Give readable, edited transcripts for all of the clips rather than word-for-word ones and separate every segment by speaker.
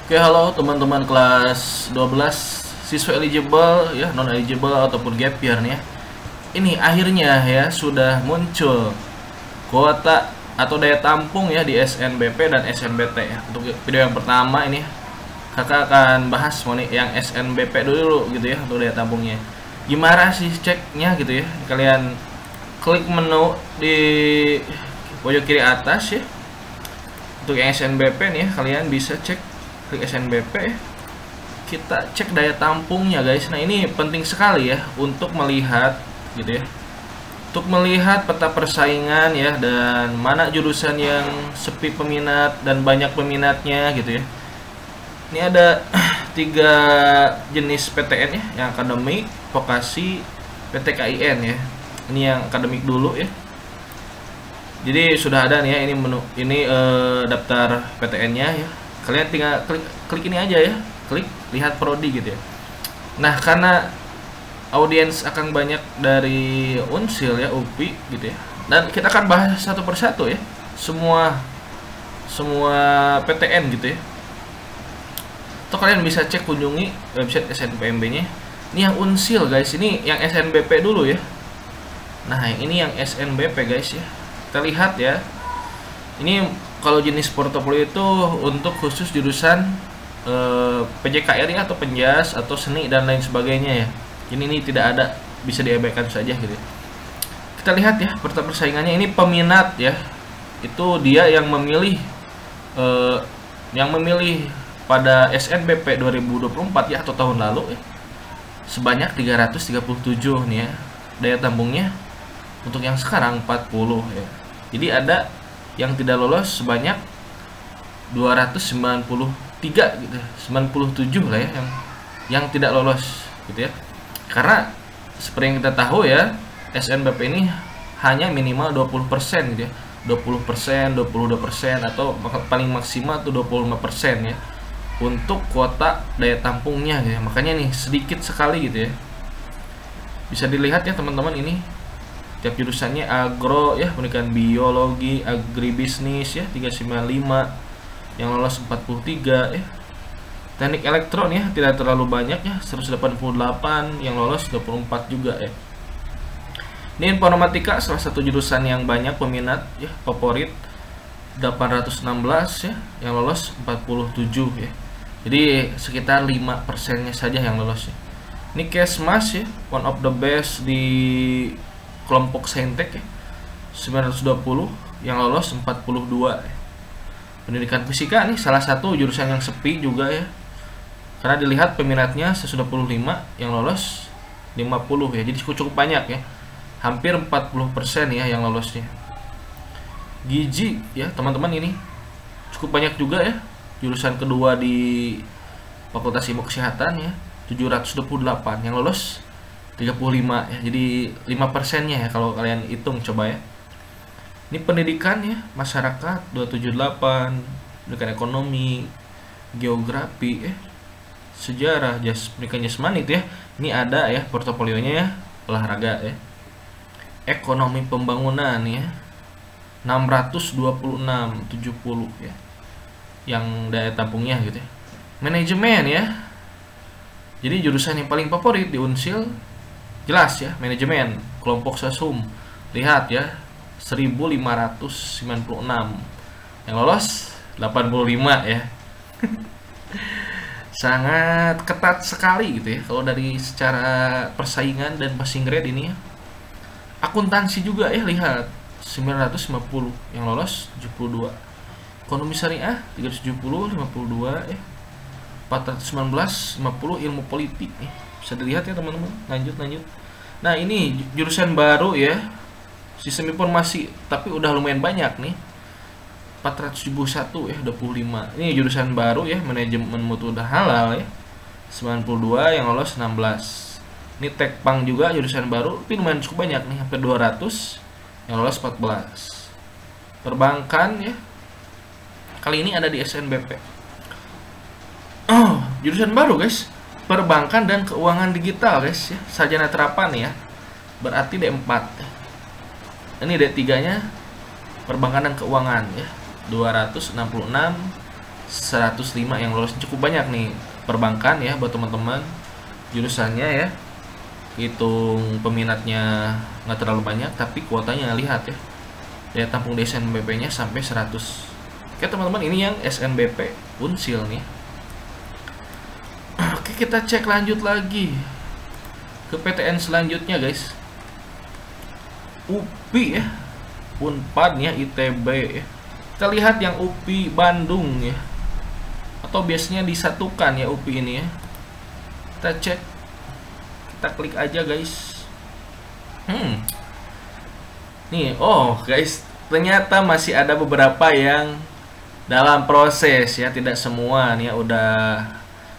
Speaker 1: Oke, halo teman-teman kelas 12 siswa eligible ya, non eligible ataupun gap year nih ya. Ini akhirnya ya sudah muncul kuota atau daya tampung ya di SNBP dan SNBT ya. Untuk video yang pertama ini kakak akan bahas yang SNBP dulu gitu ya untuk daya tampungnya. Gimana sih ceknya gitu ya? Kalian klik menu di pojok kiri atas ya. Untuk yang SNBP nih ya, kalian bisa cek klik SNBP ya. Kita cek daya tampungnya guys. Nah, ini penting sekali ya untuk melihat gitu ya. Untuk melihat peta persaingan ya, dan mana jurusan yang sepi peminat dan banyak peminatnya gitu ya. Ini ada 3 jenis PTN ya, yang akademik, vokasi, PTKIN ya. Ini yang akademik dulu ya. Jadi sudah ada nih ya, ini menu, ini daftar PTN-nya ya. Kalian tinggal klik ini aja ya, klik lihat prodi gitu ya. Nah, karena audiens akan banyak dari Unsil ya, UPI gitu ya. Dan kita akan bahas satu persatu ya, semua PTN gitu ya. Atau kalian bisa cek kunjungi website SNPMB-nya. Ini yang Unsil guys, ini yang SNBP dulu ya. Nah, ini yang SNBP guys ya. Kita lihat ya, ini kalau jenis portofolio itu untuk khusus jurusan PJKR atau penjas atau seni dan lain sebagainya ya. Ini tidak ada, bisa diabaikan saja gitu ya. Kita lihat ya peta persaingannya, ini peminat ya, itu dia yang memilih pada SNBP 2024 ya, atau tahun lalu ya, sebanyak 337 nih ya daya tampungnya. Untuk yang sekarang 40 ya. Jadi ada yang tidak lolos sebanyak 293 gitu, 97 lah ya yang tidak lolos gitu ya. Karena seperti yang kita tahu ya, SNBP ini hanya minimal 20% gitu ya. 20%, 22% atau paling maksimal tuh 25% ya untuk kuota daya tampungnya gitu ya. Makanya nih sedikit sekali gitu ya. Bisa dilihat ya teman-teman, ini tiap jurusannya agro ya, pendidikan biologi, agribisnis ya 395, yang lolos 43 ya. Teknik elektron ya tidak terlalu banyak ya, 188, yang lolos 24 juga ya. Ini informatika, salah satu jurusan yang banyak peminat ya, favorit 816 ya, yang lolos 47 ya. Jadi sekitar 5%-nya saja yang lolos ya. Ini Kesmas ya, one of the best di kelompok saintek ya, 920, yang lolos 42 ya. Pendidikan fisika nih salah satu jurusan yang sepi juga ya, karena dilihat peminatnya 125, yang lolos 50 ya. Jadi cukup banyak ya, hampir 40% ya yang lolosnya. Gizi ya teman-teman, ini cukup banyak juga ya, jurusan kedua di Fakultas Ilmu Kesehatan ya, 728, yang lolos 35 ya. Jadi 5%-nya ya kalau kalian hitung coba ya. Ini pendidikan ya, masyarakat 278, pendidikan ekonomi, geografi ya, sejarah, pendidikan jasmani itu ya. Ini ada ya portofolionya ya, olahraga ya. Ekonomi pembangunan ya, 626, 70 ya yang daya tampungnya gitu ya. Manajemen ya, jadi jurusan yang paling favorit di Unsil jelas ya, manajemen, kelompok sesum. Lihat ya, 1596, yang lolos 85 ya. Sangat ketat sekali gitu ya kalau dari secara persaingan dan passing grade ini ya. Akuntansi juga ya, lihat 950, yang lolos 72. Ekonomi syariah 370, 52 ya. 419, 50 ilmu politik nih. Bisa dilihat ya teman-teman. Lanjut. Nah, ini jurusan baru ya, sistem informasi, tapi udah lumayan banyak nih, 471 ya, 25. Ini jurusan baru ya, manajemen mutu udah halal ya, 92, yang lolos 16. Ini tekpang juga jurusan baru, tapi lumayan cukup banyak nih, hampir 200, yang lolos 14. Perbankan ya, kali ini ada di SNBP. Oh, jurusan baru guys, perbankan dan keuangan digital guys ya, sarjana terapan ya, berarti D4. Ini D3 nya perbankan dan keuangan ya, 266, 105 yang lolos, cukup banyak nih. Perbankan ya buat teman-teman jurusannya ya, hitung peminatnya nggak terlalu banyak, tapi kuotanya lihat ya, daya tampung di SNBP nya sampai 100. Oke teman-teman, ini yang SNBP Unsil nih. Oke, kita cek lanjut lagi ke PTN selanjutnya guys. UPI ya, Unpad ya, ITB ya. Kita lihat yang UPI Bandung ya, atau biasanya disatukan ya UPI ini ya. Kita cek, kita klik aja guys. Nih, oh guys, ternyata masih ada beberapa yang dalam proses ya, tidak semua nih ya udah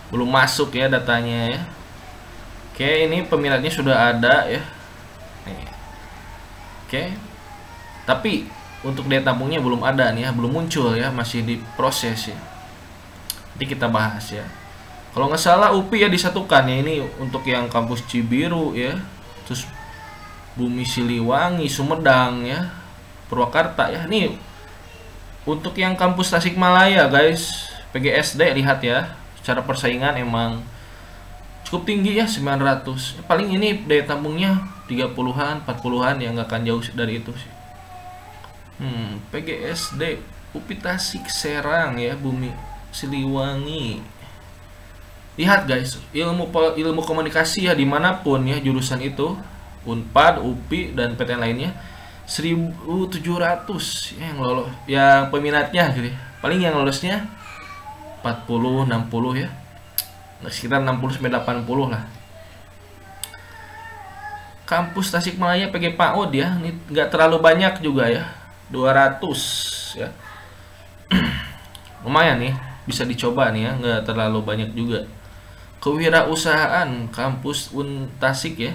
Speaker 1: belum masuk ya datanya ya. Oke, ini peminatnya sudah ada ya. Nih. Oke. Tapi untuk daya tampungnya belum ada nih ya, belum muncul ya, masih diproses ya. Nanti kita bahas ya. Kalau nggak salah UPI ya disatukan ya, ini untuk yang kampus Cibiru ya, terus Bumi Siliwangi, Sumedang ya, Purwakarta ya. Nih untuk yang kampus Tasikmalaya guys, PGSD, lihat ya, secara persaingan emang cukup tinggi ya, 900. Paling ini daya tampungnya 30-an, 40-an ya, nggak akan jauh dari itu sih. PGSD, UPI Tasik, Serang ya, Bumi Siliwangi. Lihat guys, ilmu komunikasi ya dimanapun ya jurusan itu, Unpad, UPI dan PTN lainnya 1.700 ya yang lolos, yang peminatnya gitu ya. Paling yang lolosnya 40, 60 ya, sekitar 60-80 lah. Kampus Tasikmalaya PG PAUD ya, ini nggak terlalu banyak juga ya, 200 ya. Lumayan nih, bisa dicoba nih ya, nggak terlalu banyak juga. Kewirausahaan kampus Tasik ya.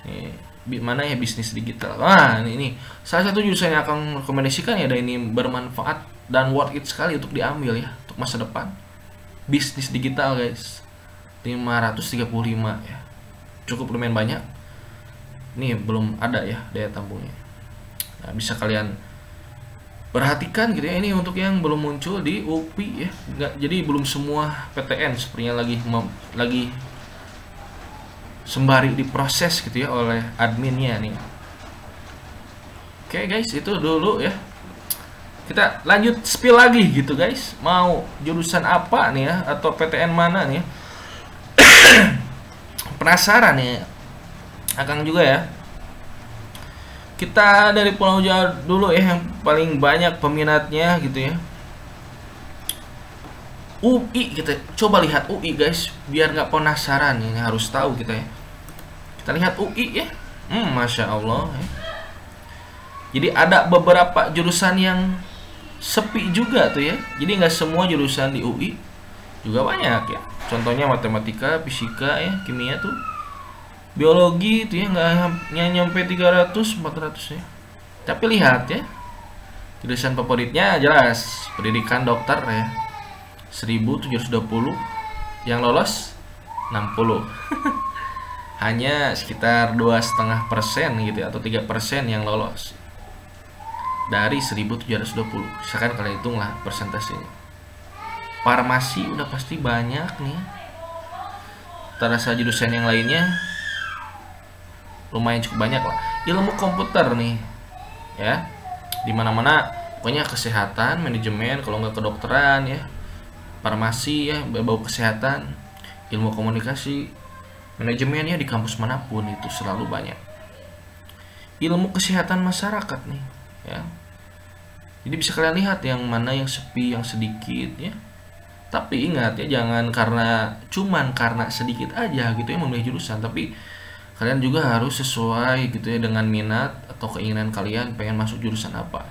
Speaker 1: Nih, mana ya, bisnis digital. Ini salah satu jurusan yang akan rekomendasikan ya, dan ini bermanfaat dan worth it sekali untuk diambil ya untuk masa depan. Bisnis digital guys, 535 ya, cukup lumayan banyak. Ini belum ada ya daya tampungnya. Nah, bisa kalian perhatikan gitu ya, ini untuk yang belum muncul di UPI ya. Jadi belum semua PTN sepertinya lagi sembari diproses gitu ya oleh adminnya nih. Oke guys, itu dulu ya. Kita lanjut spill lagi gitu guys. Mau jurusan apa nih ya, atau PTN mana nih ya? Penasaran ya, Akang juga ya. Kita dari Pulau Jawa dulu ya, yang paling banyak peminatnya gitu ya. UI, kita coba lihat UI guys, biar nggak penasaran, ini harus tahu kita ya. Kita lihat UI ya. Masya Allah ya. Jadi ada beberapa jurusan yang sepi juga tuh ya. Jadi nggak semua jurusan di UI juga banyak ya. Contohnya matematika, fisika ya, kimia tuh, biologi itu ya nggak nyampe 300-400 ya. Tapi lihat ya, jurusan favoritnya jelas pendidikan dokter ya, 1.720, yang lolos 60. Hanya sekitar 2,5% gitu ya, atau 3% yang lolos dari 1.720. Misalkan kalian hitunglah persentasenya. Farmasi udah pasti banyak nih. Terasa jurusan yang lainnya lumayan cukup banyak lah. Ilmu komputer nih ya, dimana-mana pokoknya kesehatan, manajemen, kalau nggak kedokteran ya, farmasi ya, bau kesehatan, ilmu komunikasi, manajemen ya, di kampus manapun itu selalu banyak. Ilmu kesehatan masyarakat nih ya, jadi bisa kalian lihat yang mana yang sepi, yang sedikit ya. Tapi ingat ya, jangan cuman karena sedikit aja gitu ya memilih jurusan, tapi kalian juga harus sesuai gitu ya dengan minat atau keinginan kalian pengen masuk jurusan apa.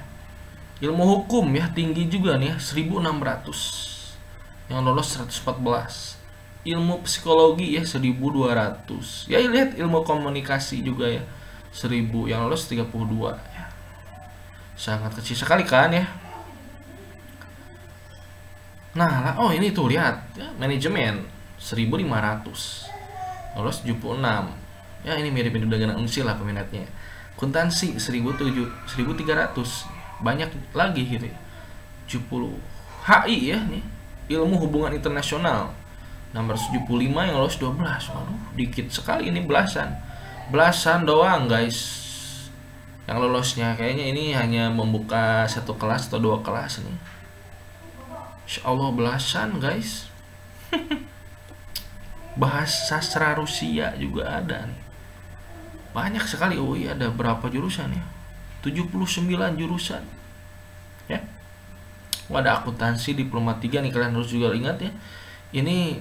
Speaker 1: Ilmu hukum ya tinggi juga nih ya, 1.600, yang lolos 114. Ilmu psikologi ya 1.200. Ya lihat, ilmu komunikasi juga ya 1.000, yang lolos 32 ya. Sangat kecil sekali kan ya. Nah, oh ini tuh lihat ya, manajemen 1.500, lolos 76. Ya ini mirip-mirip dengan Unsil lah peminatnya. Akuntansi 1.300, banyak lagi gitu ya, 70. HI ya nih, ilmu hubungan internasional nomor 75 yang lolos 12. Waduh, dikit sekali ini, belasan doang guys yang lolosnya. Kayaknya ini hanya membuka satu kelas atau dua kelas nih. Insya Allah belasan guys. Bahasa sastra Rusia juga ada nih. Banyak sekali. Oh iya, ada berapa jurusan ya? 79 jurusan ya. Ada akuntansi, diploma 3 nih, kalian harus juga ingat ya. Ini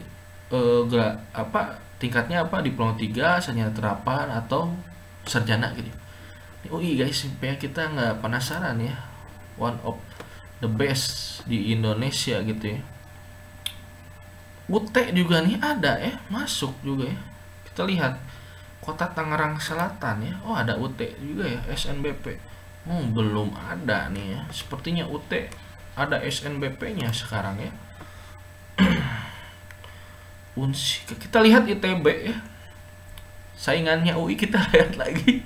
Speaker 1: tingkatnya apa? Diploma 3, sarjana terapan atau sarjana gitu. UI guys, supaya kita nggak penasaran ya. One of the best di Indonesia gitu ya. UT juga nih ada ya, masuk juga ya. Kita lihat Kota Tangerang Selatan ya. Oh, ada UT juga ya, SNBP. Belum ada nih ya. Sepertinya UT ada SNBP-nya sekarang ya. Unsi. Kita lihat ITB ya. Saingannya UI kita lihat lagi.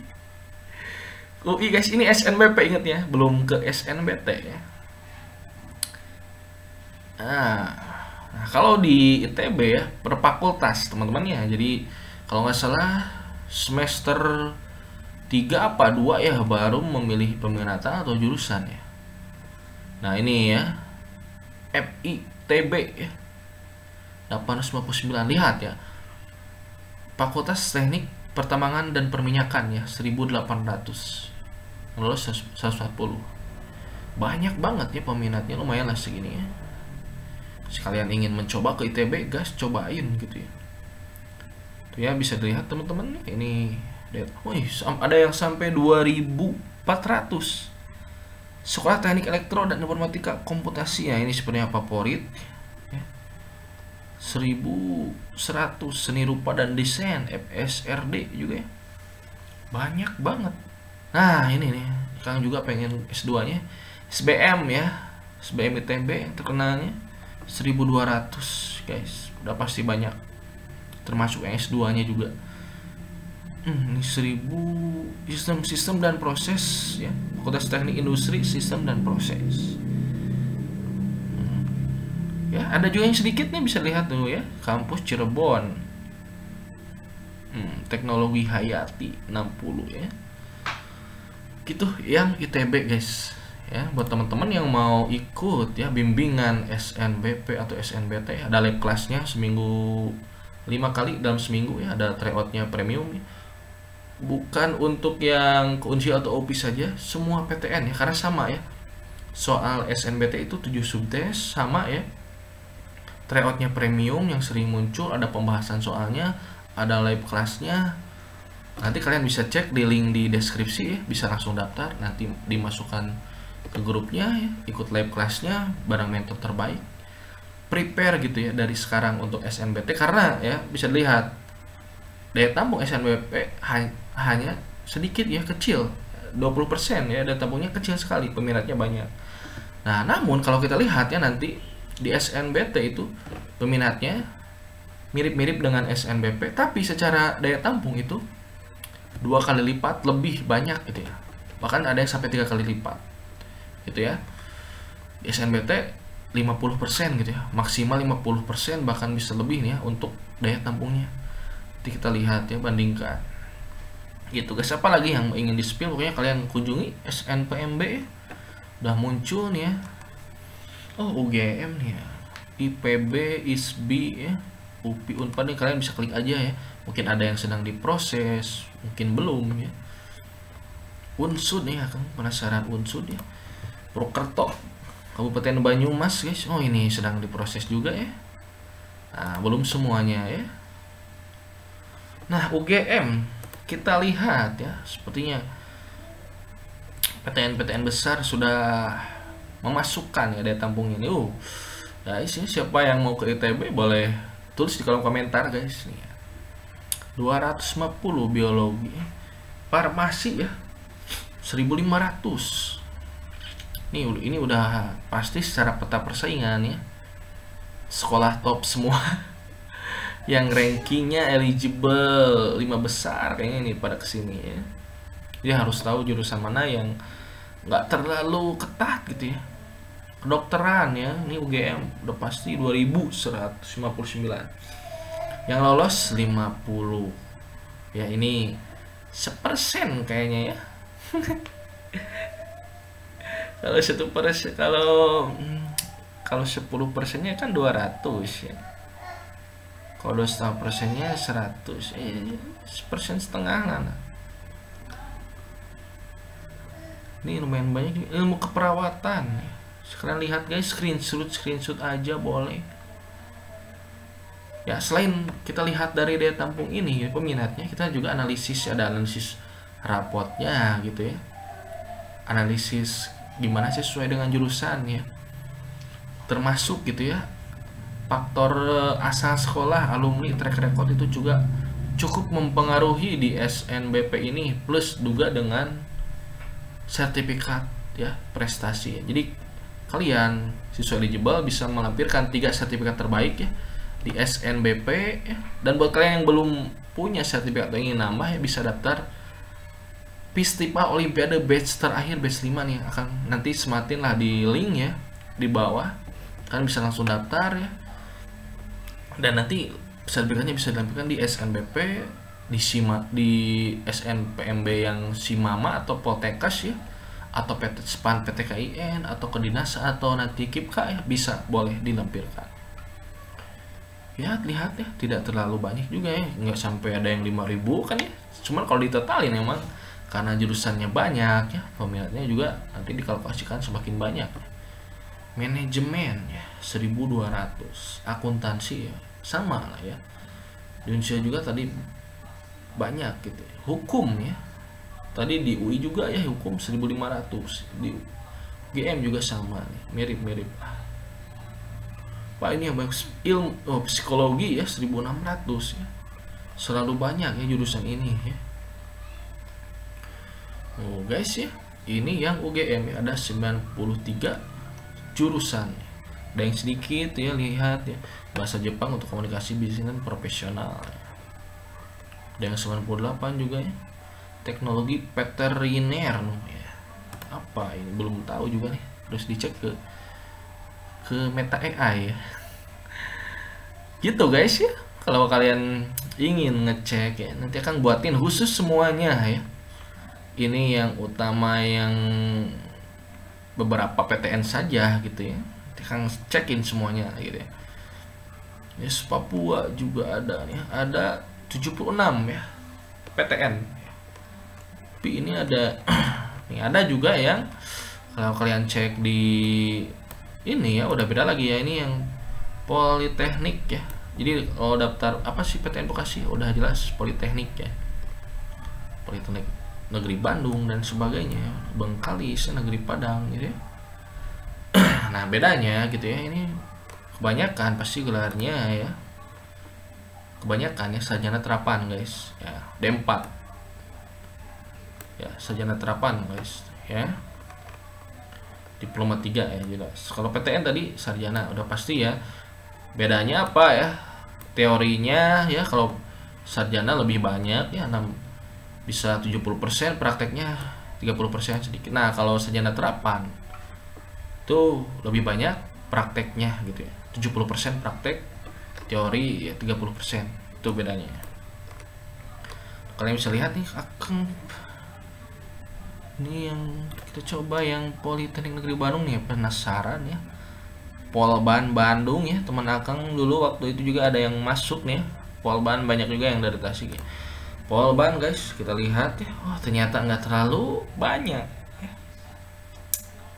Speaker 1: UI guys, ini SNBP, ingat ya, belum ke SNBT ya. Nah, kalau di ITB ya per fakultas teman-teman ya. Jadi kalau nggak salah semester 3 apa 2 ya baru memilih peminatan atau jurusan ya. Nah ini ya, FITB ya 859. Lihat ya, Fakultas Teknik Pertambangan dan Perminyakan ya 1800, lulus 140. Banyak banget ya peminatnya, lumayan lah segini ya. Sekalian ingin mencoba ke ITB, gas cobain gitu ya. Tuh ya, bisa dilihat teman-teman, ini ada yang sampai 2400. Sekolah Teknik Elektro dan Informatika Komputasi ya, ini sebenarnya favorit ya. 1100 Seni Rupa dan Desain FSRD juga ya. Banyak banget. Nah ini nih, Kang juga pengen S2 nya SBM ya, SBM ITB yang terkenalnya 1200 guys. Udah pasti banyak, termasuk yang S2 nya juga. Ini 1000 sistem dan proses ya, Fakultas Teknik Industri Sistem dan Proses. Ya, ada juga yang sedikit nih, bisa lihat tuh ya, kampus Cirebon. Teknologi Hayati 60 ya. Gitu yang ITB guys. Ya, buat teman-teman yang mau ikut ya bimbingan SNBP atau SNBT, ada lab kelasnya seminggu 5 kali dalam seminggu ya, ada tryoutnya premium ya. Bukan untuk yang Unsi atau OPI saja, semua PTN ya, karena sama ya. Soal SNBT itu 7 subtes sama ya. Tryoutnya premium yang sering muncul, ada pembahasan soalnya, ada live kelasnya. Nanti kalian bisa cek di link di deskripsi ya, bisa langsung daftar, nanti dimasukkan ke grupnya ya, ikut live kelasnya bareng mentor terbaik. Prepare gitu ya dari sekarang untuk SNBT, karena ya bisa dilihat daya tampung SNBP hanya sedikit ya, kecil 20% ya, daya tampungnya kecil sekali, peminatnya banyak. Nah namun kalau kita lihat ya nanti di SNBT itu peminatnya mirip-mirip dengan SNBP, tapi secara daya tampung itu 2 kali lipat lebih banyak gitu ya, bahkan ada yang sampai 3 kali lipat gitu ya. Di SNBT 50% gitu ya, maksimal 50%, bahkan bisa lebih nih ya untuk daya tampungnya. Nanti kita lihat ya, bandingkan gitu guys. Apalagi yang ingin di spill, pokoknya kalian kunjungi SNPMB ya. Udah muncul nih ya. Oh UGM nih ya, IPB, ISBI ya, UPI, Unpad nih, kalian bisa klik aja ya. Mungkin ada yang sedang diproses, mungkin belum ya. Unsud nih ya, kan penasaran Unsud ya. Purwokerto, Kabupaten Banyumas guys. Oh ini sedang diproses juga ya. Nah belum semuanya ya. Nah UGM kita lihat ya, sepertinya PTN-PTN besar sudah memasukkan ya daya tampung ini. Guys ya, siapa yang mau ke ITB boleh tulis di kolom komentar guys nih ya. 250 biologi, farmasi ya 1500. Ini udah pasti secara peta persaingan ya, sekolah top semua yang rankingnya eligible 5 besar kayaknya ini pada kesini ya. Dia harus tahu jurusan mana yang nggak terlalu ketat gitu ya. kedokteran ya, ini UGM udah pasti 2159. Yang lolos 50. Ya ini 1% kayaknya ya. Kalau 1%, kalau 10%-nya kan 200 ya. Kalau 2,5%-nya 100, 1,5% lah. Ini lumayan banyak. Ilmu keperawatan. Sekarang lihat guys, screenshot aja boleh. Ya, selain kita lihat dari daya tampung ini peminatnya, kita juga analisis, ada analisis rapotnya gitu ya. Analisis gimana sih sesuai dengan jurusan ya. Termasuk gitu ya, faktor asal sekolah, alumni, track record itu juga cukup mempengaruhi di SNBP ini, plus juga dengan sertifikat ya prestasi. Jadi kalian siswa eligible bisa melampirkan 3 sertifikat terbaik ya di SNBP ya. Dan buat kalian yang belum punya sertifikat atau ingin nambah ya, bisa daftar Pistipa Olimpiade batch terakhir, batch 5 nih, akan nanti sematin lah di link ya di bawah. Kalian bisa langsung daftar ya. Dan nanti sertifikatnya bisa dilampirkan di SNBP, di SNPMB yang Simama atau Poltekkes ya, atau PT SPAN, PTKIN, atau Kedinasan, atau nanti KIPK ya, bisa boleh dilampirkan. Ya, lihat ya, tidak terlalu banyak juga ya, nggak sampai ada yang 5.000 kan ya. Cuman kalau ditotalin memang karena jurusannya banyak ya, peminatnya juga nanti dikalkulasikan semakin banyak. Manajemen ya 1.200, akuntansi ya sama lah ya. Di Indonesia juga tadi banyak gitu ya. Hukum ya, tadi di UI juga ya hukum 1.500, di GM juga sama nih, mirip-mirip. Pak ini yang ilmu psikologi ya 1.600 ya, selalu banyak ya jurusan ini ya. Oh guys ya, ini yang UGM ya, ada 93 jurusan. Ada yang sedikit ya, lihat ya, bahasa Jepang untuk komunikasi bisnis dan profesional ya. Ada yang 98 juga ya, teknologi veteriner ya. Apa ini belum tahu juga nih, harus dicek ke Meta AI ya. Gitu guys ya. Kalau kalian ingin ngecek ya, nanti akan buatin khusus semuanya ya. Ini yang utama, yang beberapa PTN saja gitu ya. Nanti akan cekin semuanya gitu ya. Yes, Papua juga ada nih, ada 76 ya PTN. Tapi ini ada nih, ada juga yang kalau kalian cek di ini ya udah beda lagi ya, ini yang Politeknik ya. Jadi kalau daftar apa sih PTN Bekasi udah jelas Politeknik ya. Politeknik Negeri Bandung dan sebagainya, Bengkalis, Negeri Padang gitu ya. Nah, bedanya gitu ya, ini kebanyakan pasti gelarnya ya. Kebanyakan ya sarjana terapan, guys. Ya, D4. Ya, sarjana terapan, guys, ya. Diploma 3 ya jelas. Kalau PTN tadi sarjana udah pasti ya. Bedanya apa ya? Teorinya ya kalau sarjana lebih banyak ya, bisa 70%, prakteknya 30% sedikit. Nah, kalau sarjana terapan itu lebih banyak prakteknya gitu ya. 70% praktek, teori ya 30%. Itu bedanya. Kalian bisa lihat nih, Akang. Ini yang kita coba yang Politeknik Negeri Bandung nih, penasaran ya. Polban Bandung ya, teman Akang dulu waktu itu juga ada yang masuk nih. Polban banyak juga yang dari Tasik ya. Polban guys, kita lihat ya, wah ternyata nggak terlalu banyak ya.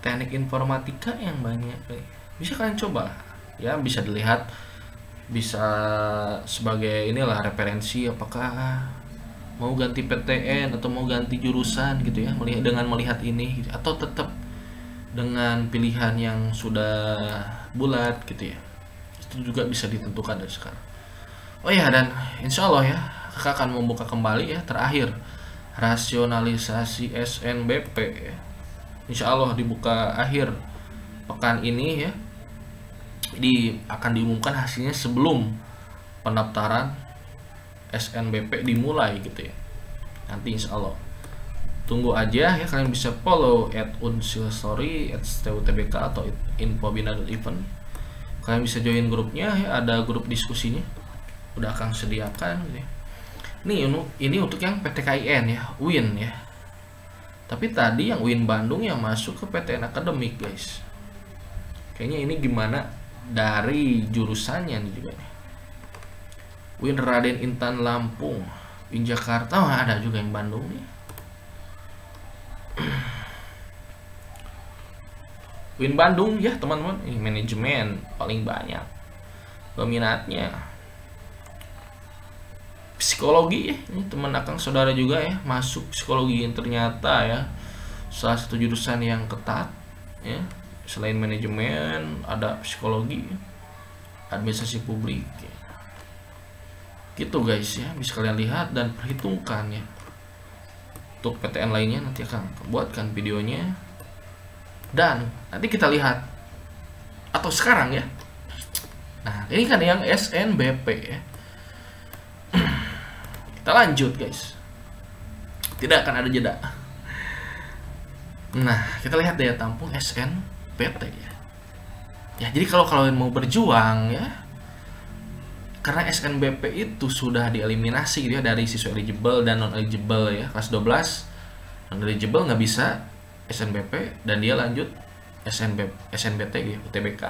Speaker 1: Teknik informatika yang banyak, bisa kalian coba ya, bisa dilihat, bisa sebagai inilah referensi apakah mau ganti PTN atau mau ganti jurusan gitu ya, dengan melihat ini gitu. Atau tetap dengan pilihan yang sudah bulat gitu ya, itu juga bisa ditentukan dari sekarang. Oh ya, dan insya Allah ya kakak akan membuka kembali ya terakhir rasionalisasi SNBP ya. Insya Allah dibuka akhir pekan ini ya. Jadi akan diumumkan hasilnya sebelum pendaftaran SNBP dimulai gitu ya. Nanti insya Allah tunggu aja ya, kalian bisa follow @unsilstory, @stutbk atau infobina.event. Kalian bisa join grupnya ya, ada grup diskusinya udah akan sediakan gitu ya. Ini untuk yang PTKIN ya, UIN ya. Tapi tadi yang UIN Bandung yang masuk ke PTN Akademik guys. Kayaknya ini gimana dari jurusannya nih juga nih. UIN Raden Intan Lampung, UIN Jakarta, ada juga yang Bandung nih. UIN Bandung ya teman-teman, ini manajemen paling banyak peminatnya. Psikologi ya, ini teman akang saudara juga ya, masuk psikologi yang ternyata ya salah satu jurusan yang ketat ya. Selain manajemen ada psikologi, administrasi publik ya. Gitu guys ya, bisa kalian lihat dan perhitungkan ya. Untuk PTN lainnya nanti akan buatkan videonya, dan nanti kita lihat atau sekarang ya. Nah ini kan yang SNBP ya. Kita lanjut guys, tidak akan ada jeda. Nah kita lihat daya tampung SNBT ya. Ya jadi kalau kalian mau berjuang ya, karena SNBP itu sudah dieliminasi gitu ya dari siswa eligible dan non eligible ya. Kelas 12 non eligible nggak bisa SNBP dan dia lanjut SNBT gitu, UTBK,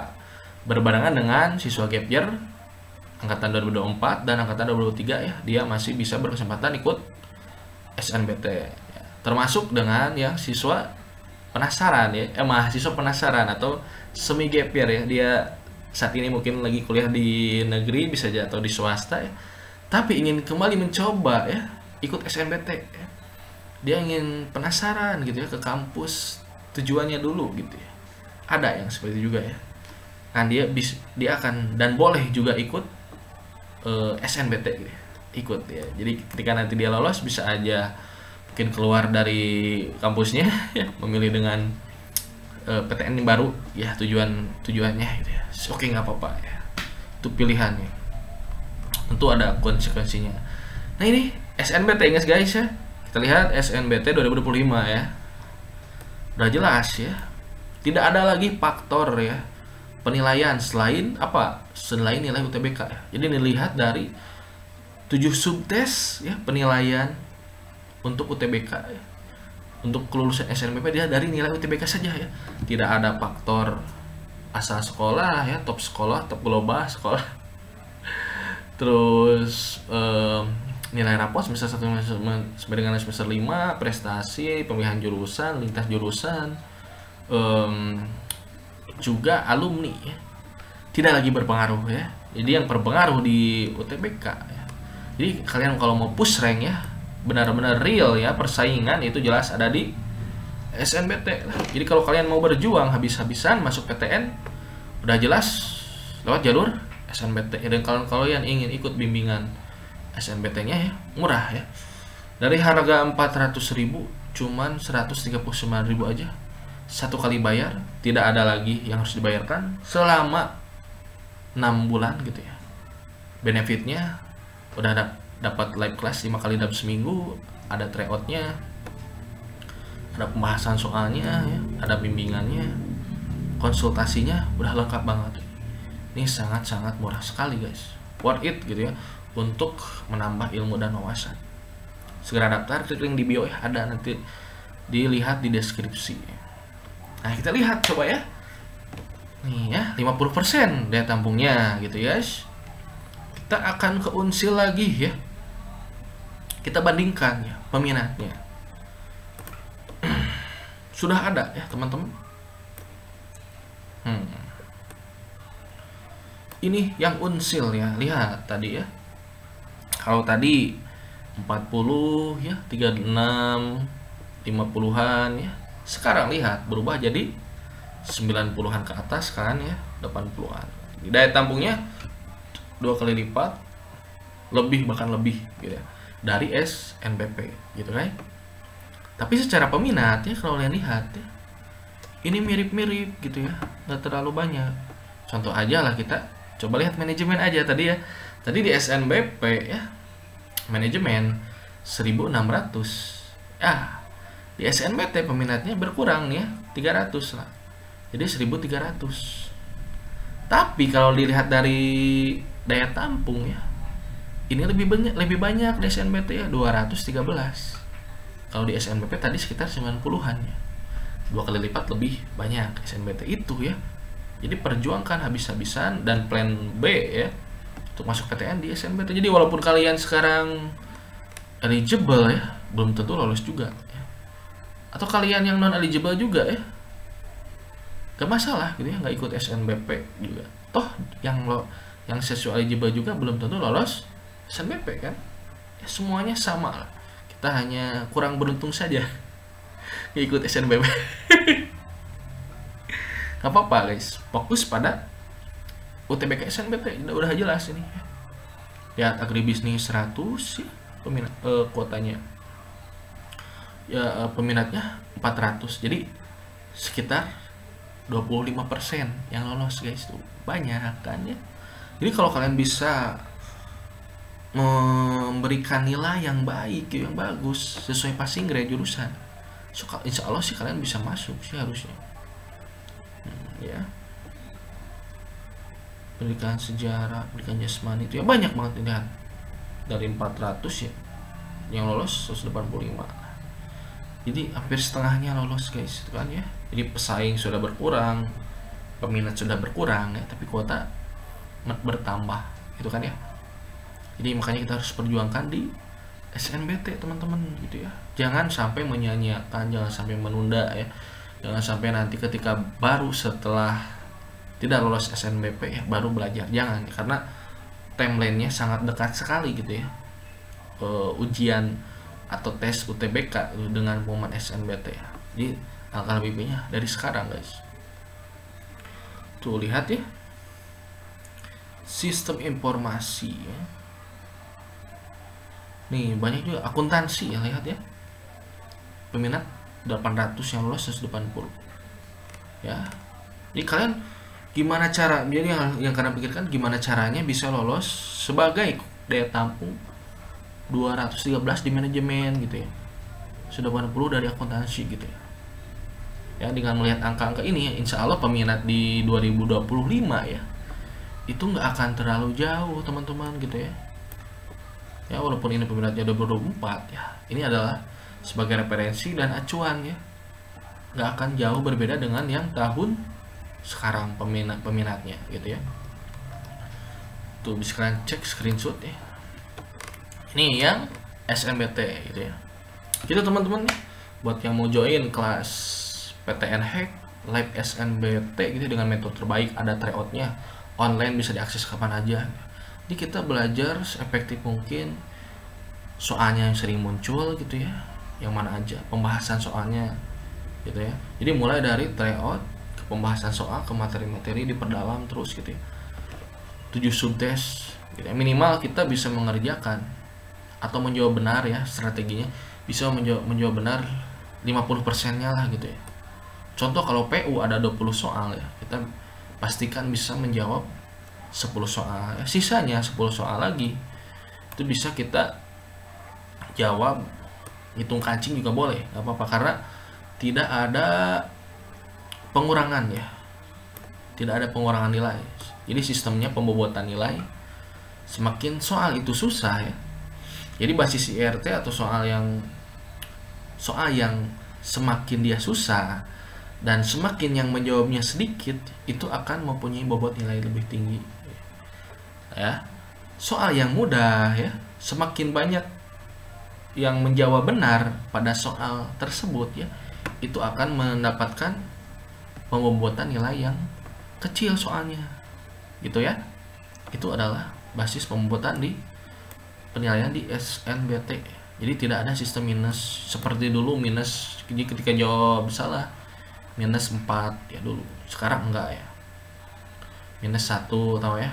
Speaker 1: berbarengan dengan siswa gap year angkatan 2024 dan angkatan 2023 ya, dia masih bisa berkesempatan ikut SNBT ya. Termasuk dengan yang siswa penasaran ya, mahasiswa penasaran atau semi gap year ya, dia saat ini mungkin lagi kuliah di negeri bisa aja atau di swasta ya, tapi ingin kembali mencoba ya ikut SNBT ya. Dia ingin penasaran gitu ya ke kampus tujuannya dulu gitu ya. Ada yang seperti itu juga ya, kan dia akan dan boleh juga ikut SNBT gitu, ikut ya. Jadi ketika nanti dia lolos bisa aja mungkin keluar dari kampusnya ya, memilih dengan PTN yang baru ya, tujuannya gitu ya. Oke, nggak apa-apa ya, itu pilihannya, tentu ada konsekuensinya. Nah ini SNBT guys ya, kita lihat SNBT 2025 ya, udah jelas ya, tidak ada lagi faktor ya penilaian selain apa, selain nilai UTBK ya. Jadi dilihat dari 7 subtes ya penilaian untuk UTBK ya. Untuk kelulusan SNBP dia dari nilai UTBK saja ya, tidak ada faktor asal sekolah ya, top global sekolah, terus nilai rapot semester 1 sampai dengan semester 5, prestasi, pemilihan jurusan, lintas jurusan, juga alumni ya, tidak lagi berpengaruh ya. Jadi yang berpengaruh di UTBK ya. Jadi kalian kalau mau push rank ya, benar-benar real ya, persaingan itu jelas ada di SNBT. Jadi kalau kalian mau berjuang habis-habisan masuk PTN, udah jelas lewat jalur SNBT. Dan kalau yang ingin ikut bimbingan SNBT-nya ya, murah ya. Dari harga 400.000 cuman 139.000 aja. Satu kali bayar, tidak ada lagi yang harus dibayarkan selama 6 bulan gitu ya. Benefitnya udah dapat live class 5 kali dalam seminggu, ada tryoutnya, ada pembahasan soalnya ya, ada bimbingannya, konsultasinya udah lengkap banget. Ini sangat-sangat murah sekali guys, worth it gitu ya, untuk menambah ilmu dan wawasan. Segera daftar, klik link di bio ya, ada nanti dilihat di deskripsi. Nah kita lihat coba ya, nih ya 50% daya tampungnya gitu ya. Kita akan ke Unsil lagi ya, kita bandingkan ya peminatnya. Sudah ada ya teman-teman. Ini yang Unsil ya, lihat tadi ya, kalau tadi 40 ya, 36, 50-an ya, sekarang lihat berubah jadi 90-an ke atas kan ya, 80-an. Daya tampungnya 2 kali lipat lebih, bahkan lebih gitu ya, dari SNBP gitu kan. Tapi secara peminat ya, kalau kalian lihat ya, ini mirip-mirip gitu ya, nggak terlalu banyak. Contoh aja lah, kita coba lihat manajemen aja tadi ya. Tadi di SNBP ya, manajemen 1.600 ya, Di SNBT peminatnya berkurang nih ya, 300 lah. Jadi 1.300. Tapi kalau dilihat dari daya tampung ya, ini lebih banyak di SNBT ya, 213. Kalau di SNBP tadi sekitar 90-an ya. 2 kali lipat lebih banyak SNBT itu ya. Jadi perjuangkan habis-habisan dan plan B ya untuk masuk PTN di SNBT. Jadi walaupun kalian sekarang eligible ya, belum tentu lolos juga ya. Atau kalian yang non eligible juga ya, gak masalah gitu ya, nggak ikut SNBP juga. Toh yang sesuai eligible juga belum tentu lolos SNBP kan. Ya, semuanya sama lah. Kita hanya kurang beruntung saja ikut SNBP. Gak apa-apa guys, fokus pada UTBK SNBT, udah jelas ini. Lihat agribisnis 100 ya, peminat kuotanya. Ya peminatnya 400. Jadi sekitar 25% yang lolos guys, tuh banyak kan ya. Jadi kalau kalian bisa memberikan nilai yang baik, yang bagus sesuai passing grade jurusan, insya Allah sih kalian bisa masuk sih harusnya. Ya, pendidikan sejarah, pendidikan jasmani itu ya banyak banget, lihat dari 400 ya yang lolos 185. Jadi hampir setengahnya lolos guys, itu kan ya. Jadi pesaing sudah berkurang, peminat sudah berkurang ya, tapi kuota bertambah, itu kan ya. Jadi makanya kita harus perjuangkan di SNBT teman-teman gitu ya. Jangan sampai menyanyiakan, jangan sampai menunda ya. Jangan sampai nanti ketika baru setelah tidak lolos SNBP ya baru belajar, jangan, karena timelinenya sangat dekat sekali gitu ya. Ujian atau tes UTBK dengan pengumuman SNBT ya. Jadi alangkah lebih baiknya dari sekarang guys. Tuh lihat ya, sistem informasi ya. Nih banyak juga akuntansi ya, lihat ya, peminat 800 yang lolos 180 ya. Jadi kalian gimana cara, jadi yang kalian pikirkan gimana caranya bisa lolos sebagai daya tampung 213 di manajemen gitu ya, 180 dari akuntansi gitu ya. Ya dengan melihat angka-angka ini ya, insya Allah peminat di 2025 ya itu nggak akan terlalu jauh teman-teman gitu ya. Ya walaupun ini peminatnya 2024 ya, ini adalah sebagai referensi dan acuan ya, nggak akan jauh berbeda dengan yang tahun sekarang peminatnya gitu ya. Tuh bisa kalian cek screenshot ya, ini yang SNBT gitu ya. Gitu teman-teman nih, buat yang mau join kelas PTN Hack Live SNBT gitu dengan metode terbaik, ada tryoutnya online, bisa diakses kapan aja. Jadi kita belajar seefektif mungkin soalnya yang sering muncul gitu ya, yang mana aja pembahasan soalnya gitu ya. Jadi mulai dari tryout ke pembahasan soal ke materi-materi diperdalam terus gitu ya. 7 subtes gitu ya. Minimal kita bisa mengerjakan atau menjawab benar ya, strateginya bisa menjawab benar 50%-nya lah gitu ya. Contoh kalau PU ada 20 soal ya, kita pastikan bisa menjawab 10 soal ya. Sisanya 10 soal lagi itu bisa kita jawab, hitung kancing juga boleh, nggak apa-apa, karena tidak ada pengurangan ya, tidak ada pengurangan nilai. Jadi sistemnya pembobotan nilai, semakin soal itu susah ya, jadi basis IRT atau soal yang semakin dia susah dan semakin yang menjawabnya sedikit, itu akan mempunyai bobot nilai lebih tinggi ya. Soal yang mudah ya, semakin banyak yang menjawab benar pada soal tersebut ya, itu akan mendapatkan pembobotan nilai yang kecil soalnya gitu ya. Itu adalah basis pembobotan di penilaian di SNBT. Jadi tidak ada sistem minus seperti dulu, minus ketika jawab salah minus 4 ya dulu. Sekarang enggak ya, minus 1, tahu ya,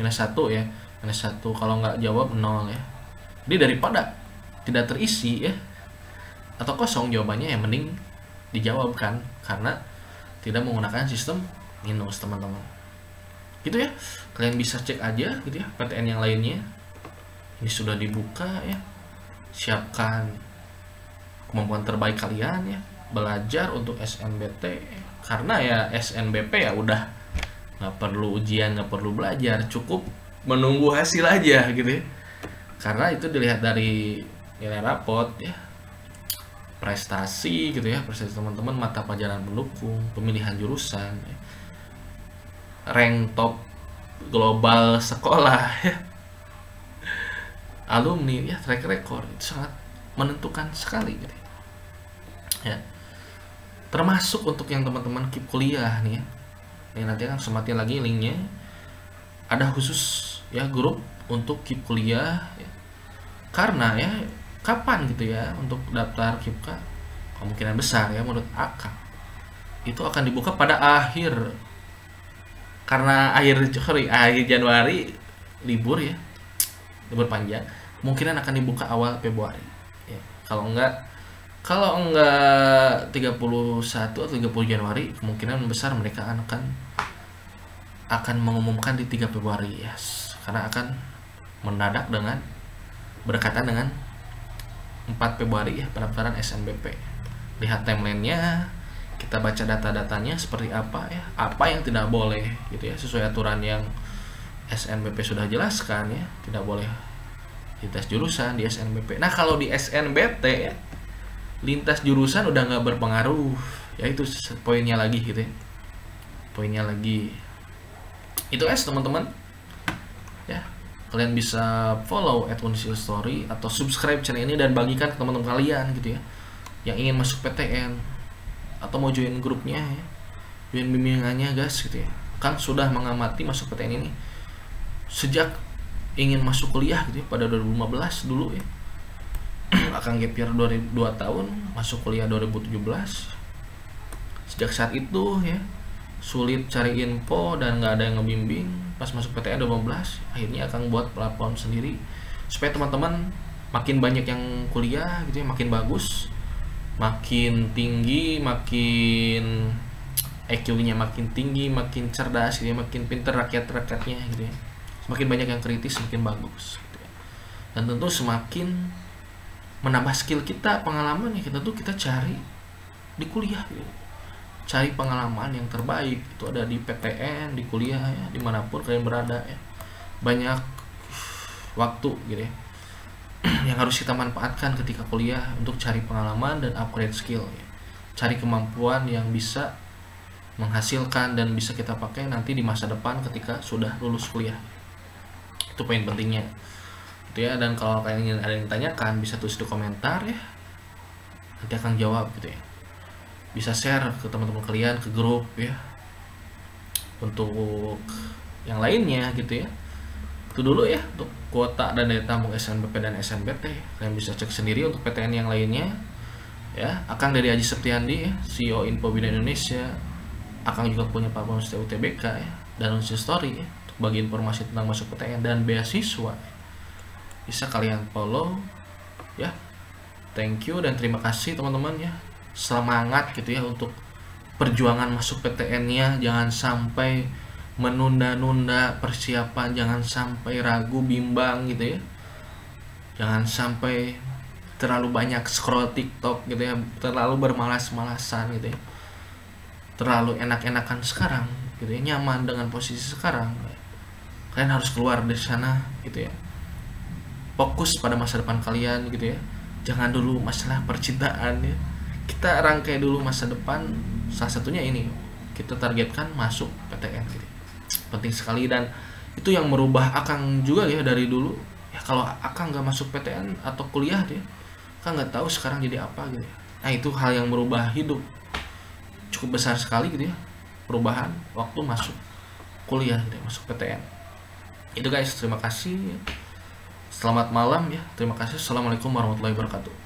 Speaker 1: minus 1 ya, minus 1 kalau nggak jawab 0 ya. Jadi daripada tidak terisi ya atau kosong jawabannya, yang mending dijawabkan karena tidak menggunakan sistem minus teman-teman gitu ya. Kalian bisa cek aja gitu ya PTN yang lainnya, ini sudah dibuka ya. Siapkan kemampuan terbaik kalian ya, belajar untuk SNBT, karena ya SNBP ya udah nggak perlu ujian, nggak perlu belajar, cukup menunggu hasil aja gitu ya, karena itu dilihat dari nilai rapot ya, prestasi gitu ya, prestasi teman-teman, mata pelajaran pendukung, pemilihan jurusan ya, rank top global sekolah ya, alumni ya, track record itu sangat menentukan sekali gitu ya. Termasuk untuk yang teman-teman keep kuliah nih ya. Ini nanti akan semakin lagi linknya, ada khusus ya grup untuk keep kuliah ya. Karena ya kapan gitu ya untuk daftar KIPK, kemungkinan besar ya menurut Akang itu akan dibuka pada akhir Januari, libur ya, libur panjang, kemungkinan akan dibuka awal Februari ya. Kalau enggak 31 atau 30 Januari, kemungkinan besar mereka akan mengumumkan di 3 Februari ya, karena akan mendadak dengan berdekatan dengan 4 Februari ya, pendaftaran SNBP. Lihat timelinenya, kita baca data-datanya seperti apa ya, apa yang tidak boleh gitu ya, sesuai aturan yang SNBP sudah jelaskan ya, tidak boleh lintas jurusan di SNBP. Nah kalau di SNBT ya, lintas jurusan udah nggak berpengaruh ya, itu poinnya lagi gitu ya, poinnya lagi itu teman-teman ya. Kalian bisa follow @Unsil_story atau subscribe channel ini dan bagikan ke teman-teman kalian gitu ya, yang ingin masuk PTN atau mau join grupnya ya, join bimbingannya guys gitu ya. Kang sudah mengamati masuk PTN ini sejak ingin masuk kuliah gitu ya, pada 2015 dulu ya. Akang gap year 2 tahun, masuk kuliah 2017. Sejak saat itu ya sulit cari info dan nggak ada yang ngebimbing. Pas masuk PTN 2015, akhirnya Akang buat platform sendiri supaya teman-teman makin banyak yang kuliah gitu ya, makin bagus, makin tinggi, makin IQ-nya makin tinggi, makin cerdas gitu ya, makin pinter rakyat-rakyatnya gitu ya. Semakin banyak yang kritis, semakin bagus gitu ya. Dan tentu semakin menambah skill kita, pengalaman ya, kita cari di kuliah gitu. Cari pengalaman yang terbaik itu ada di PTN, di kuliah ya, dimanapun kalian berada ya. Banyak waktu gitu ya yang harus kita manfaatkan ketika kuliah untuk cari pengalaman dan upgrade skill ya. Cari kemampuan yang bisa menghasilkan dan bisa kita pakai nanti di masa depan ketika sudah lulus kuliah. Itu poin pentingnya gitu ya. Dan kalau kalian ingin ada yang ditanyakan, bisa tulis di komentar ya, nanti akan jawab gitu ya. Bisa share ke teman-teman kalian, ke grup ya. Untuk yang lainnya gitu ya, itu dulu ya untuk kuota dan daya tampung SNBP dan SNBT. Kalian bisa cek sendiri untuk PTN yang lainnya ya. Akang dari Haji Septiandi ya, CEO Info Bina Indonesia. Akang juga punya platform UTBK ya, dan Unsil Story ya, untuk bagi informasi tentang masuk PTN dan beasiswa. Bisa kalian follow ya. Thank you dan terima kasih teman-teman ya. Semangat gitu ya untuk perjuangan masuk PTN-nya, jangan sampai menunda-nunda persiapan, jangan sampai ragu, bimbang gitu ya. Jangan sampai terlalu banyak scroll TikTok gitu ya, terlalu bermalas-malasan gitu ya. Terlalu enak-enakan sekarang gitu ya, nyaman dengan posisi sekarang. Kalian harus keluar dari sana gitu ya. Fokus pada masa depan kalian gitu ya. Jangan dulu masalah percintaan ya. Kita rangkai dulu masa depan, salah satunya ini, kita targetkan masuk PTN gitu. Penting sekali, dan itu yang merubah Akang juga ya dari dulu ya. Kalau Akang nggak masuk PTN atau kuliah dia, Akang nggak tahu sekarang jadi apa gitu ya. Nah itu hal yang merubah hidup cukup besar sekali gitu ya, perubahan waktu masuk kuliah gitu ya, masuk PTN. Itu guys, terima kasih, selamat malam ya, terima kasih. Assalamualaikum warahmatullahi wabarakatuh.